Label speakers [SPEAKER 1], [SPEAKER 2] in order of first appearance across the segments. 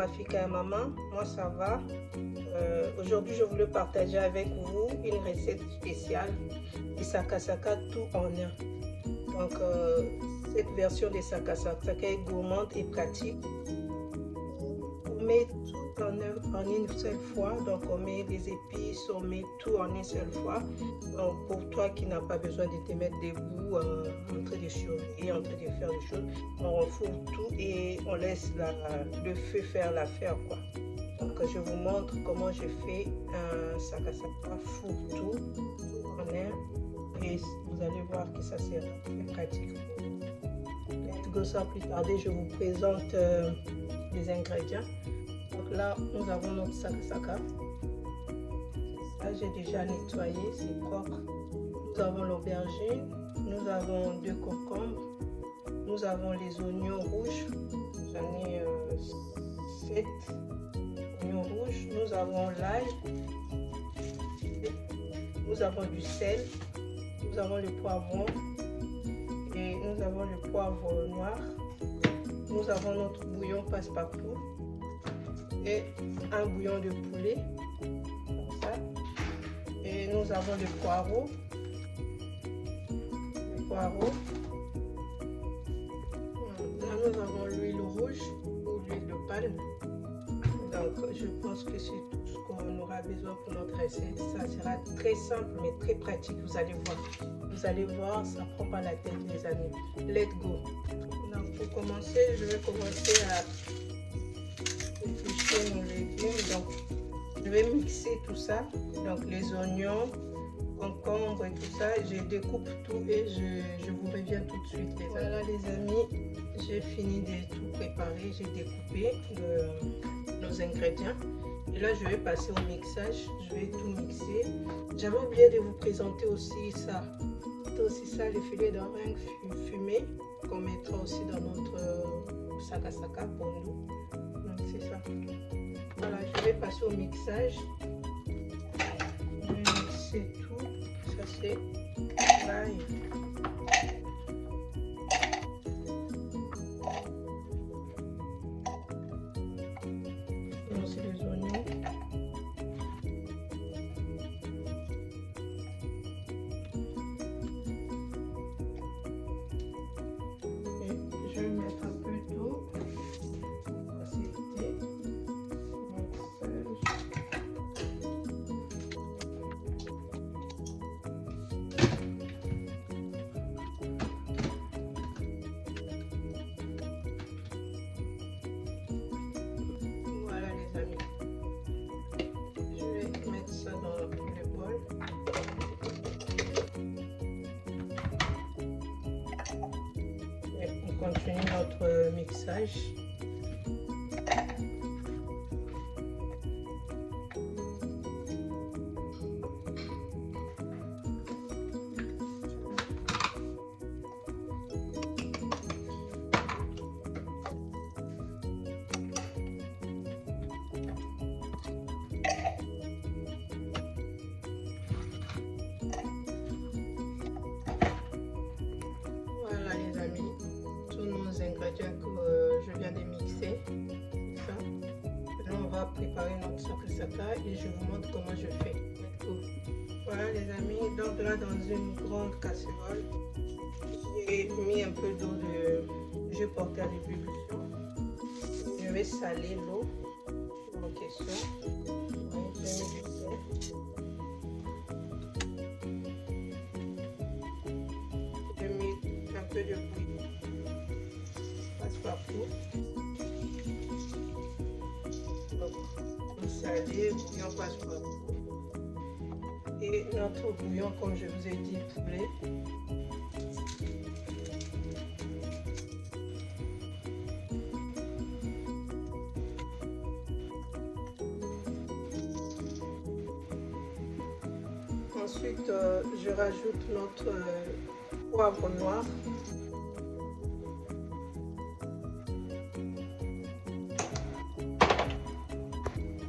[SPEAKER 1] Mafika et Maman, moi ça va. Aujourd'hui je voulais partager avec vous une recette spéciale du sakasaka tout en un. Donc cette version de sakasaka est gourmande et pratique. On met tout en une seule fois, donc on met les épices, on met tout en une seule fois. Donc pour toi qui n'as pas besoin de te mettre debout en train de chauffer, en train de faire des choses, on refoule tout et on laisse le feu faire l'affaire quoi. Donc je vous montre comment je fais un sakasaka fourre-tout en un et vous allez voir que ça sera très pratique. Let's go, sans plus tarder, je vous présente les ingrédients. Donc là, nous avons notre sakasaka. Ça, j'ai déjà nettoyé, c'est propre. Nous avons l'aubergine, nous avons 2 concombres, nous avons les oignons rouges. J'en ai 7 oignons rouges. Nous avons l'ail, nous avons du sel, nous avons le poivron et nous avons le poivre noir. Nous avons notre bouillon passe-partout et un bouillon de poulet, comme ça. Et nous avons le poireau. Là, nous avons l'huile rouge ou l'huile de palme. Donc, je pense que c'est tout ce qu'on aura besoin pour notre recette. Ça sera très simple mais très pratique. Vous allez voir. Vous allez voir, ça prend pas la tête, les amis. Let's go. Donc, pour commencer, je vais commencer à éplucher nos légumes. Donc, je vais mixer tout ça. Donc, les oignons, concombres et tout ça. Je découpe tout et je vous reviens tout de suite. Voilà, les amis. J'ai fini de tout préparer. J'ai découpé nos ingrédients. Et là, je vais passer au mixage. Je vais tout mixer. J'avais oublié de vous présenter aussi ça. C'est aussi ça, les filets d'orange fumés qu'on mettra aussi dans notre sakasaka pour nous. Donc, c'est ça. Voilà, je vais passer au mixage. Je vais mixer tout. Ça, c'est l'ail. C'est les oignons. Et je vais mettre un peu d'eau. Voilà les amis. Je vais mettre ça dans le bol. Et on continue notre mixage. Voilà les amis, tous nos ingrédients que je viens de mixer. Ça. Là on va préparer notre sakasaka et je vous montre comment je fais. Voilà les amis, donc là dans une grande casserole, j'ai mis un peu d'eau je portais à l'ébullition. Je vais saler l'eau en question. Ouais, j'ai mis du sel. J'ai mis un peu de bouillon passe-partout. Donc, salé, bouillon passe-partout. Et notre bouillon, comme je vous ai dit, poulet. Ensuite, je rajoute notre poivre noir.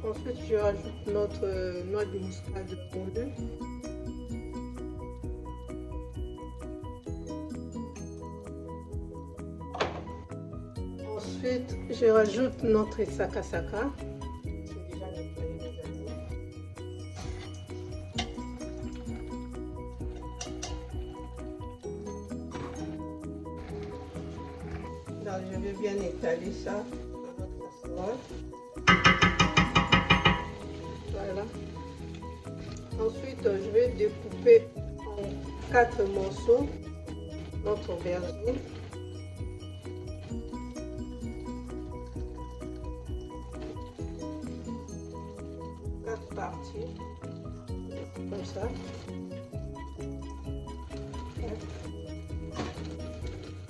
[SPEAKER 1] Ensuite, je rajoute notre noix de muscade moulue. Ensuite, Je rajoute notre sakasaka. C'est déjà nettoyé, les amis. Donc, je vais bien étaler ça dans notre casserole. Voilà. Ensuite, je vais découper en 4 morceaux notre aubergine. Partie comme ça.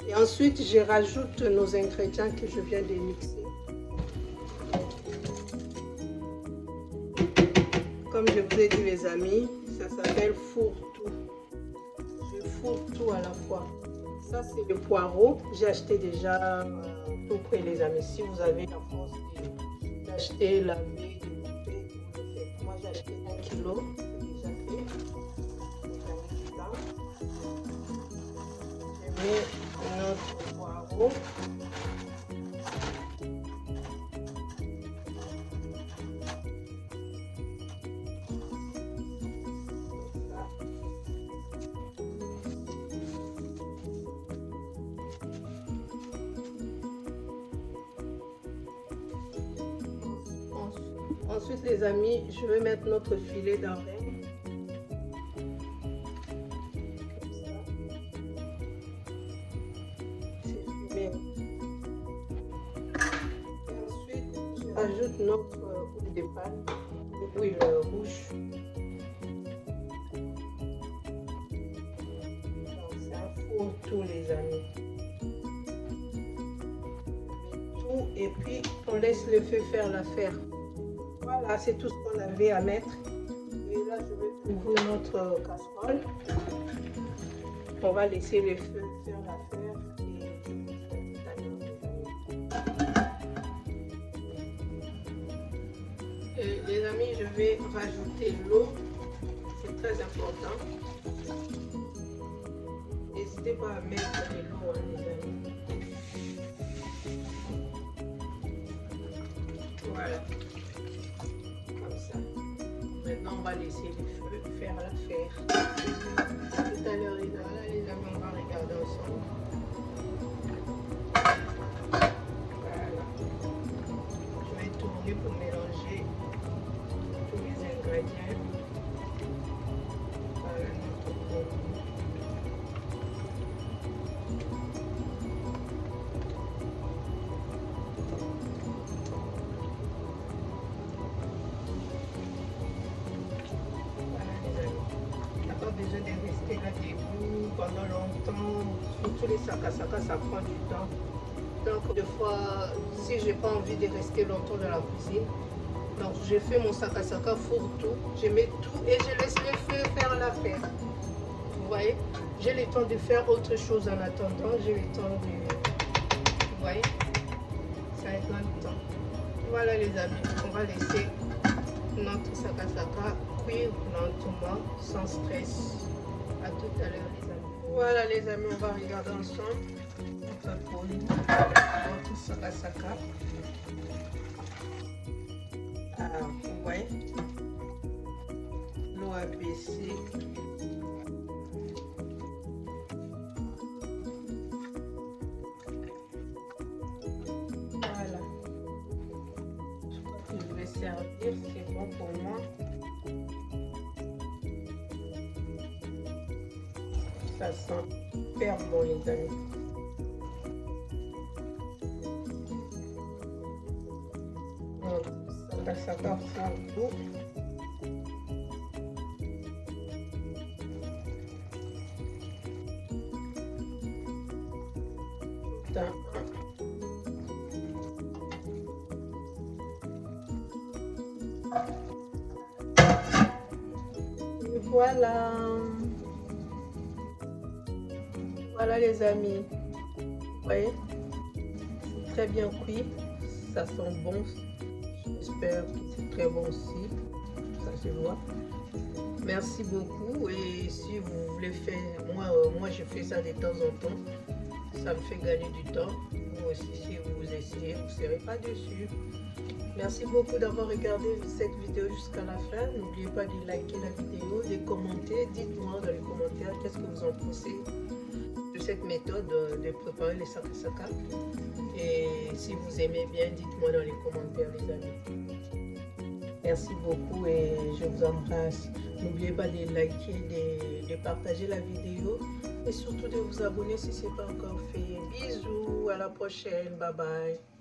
[SPEAKER 1] Et ensuite je rajoute nos ingrédients que je viens de mixer. Comme je vous ai dit, les amis, ça s'appelle fourre-tout. Je fourre tout à la fois. Ça c'est le poireau, j'ai acheté déjà tout près, les amis. Si vous avez la force d'acheter, laver, moi j'ai acheté 1 kilo, c'est déjà fait. Je mets notre poireau. Ensuite, les amis, je vais mettre notre filet d'oreille. C'est fumé. Et ensuite, je rajoute notre huile de palme, huile rouge. Donc, c'est un fourre-tout, les amis. Tout, et puis, on laisse le feu faire l'affaire. Voilà, c'est tout ce qu'on avait à mettre. Et là, je vais ouvrir notre casserole. On va laisser le feu faire l'affaire. Et les amis, je vais rajouter l'eau. C'est très important. N'hésitez pas à mettre de l'eau, hein, les amis. Voilà. Maintenant, on va laisser le feu faire l'affaire. Tout à l'heure, les amis, on va regarder ensemble. Voilà. Je vais tourner pour mélanger tous les ingrédients. Voilà notre pot. Besoin de rester là debout pendant longtemps, surtout les sakasaka, ça prend du temps. Donc des fois, si j'ai pas envie de rester longtemps dans la cuisine, donc je fais mon sakasaka fourre-tout, je mets tout et je laisse le feu faire l'affaire. Vous voyez, j'ai le temps de faire autre chose en attendant, j'ai le temps de, vous voyez, ça prend du temps. Voilà les amis, on va laisser notre sakasaka cuire lentement, sans stress. À tout à l'heure les amis. Voilà les amis, on va regarder ensemble notre poêle, notre sakasaka. Alors, vous voyez, l'eau a baissé. Voilà. Je crois que je vais servir, c'est bon pour moi. Ça sent super bon les amis. Ça va faire tout. Et voilà. Voilà les amis, vous voyez, c'est très bien cuit, ça sent bon, j'espère que c'est très bon aussi, ça se voit. Merci beaucoup et si vous voulez faire, moi je fais ça de temps en temps, ça me fait gagner du temps. Vous aussi, si vous essayez, vous ne serez pas déçus. Merci beaucoup d'avoir regardé cette vidéo jusqu'à la fin. N'oubliez pas de liker la vidéo, de commenter. Dites-moi dans les commentaires qu'est-ce que vous en pensez de cette méthode de préparer les sakasaka. Et si vous aimez bien, dites-moi dans les commentaires, les amis. Merci beaucoup et je vous embrasse. N'oubliez pas de liker, de partager la vidéo et surtout de vous abonner si ce n'est pas encore fait. Bisous, à la prochaine, bye bye.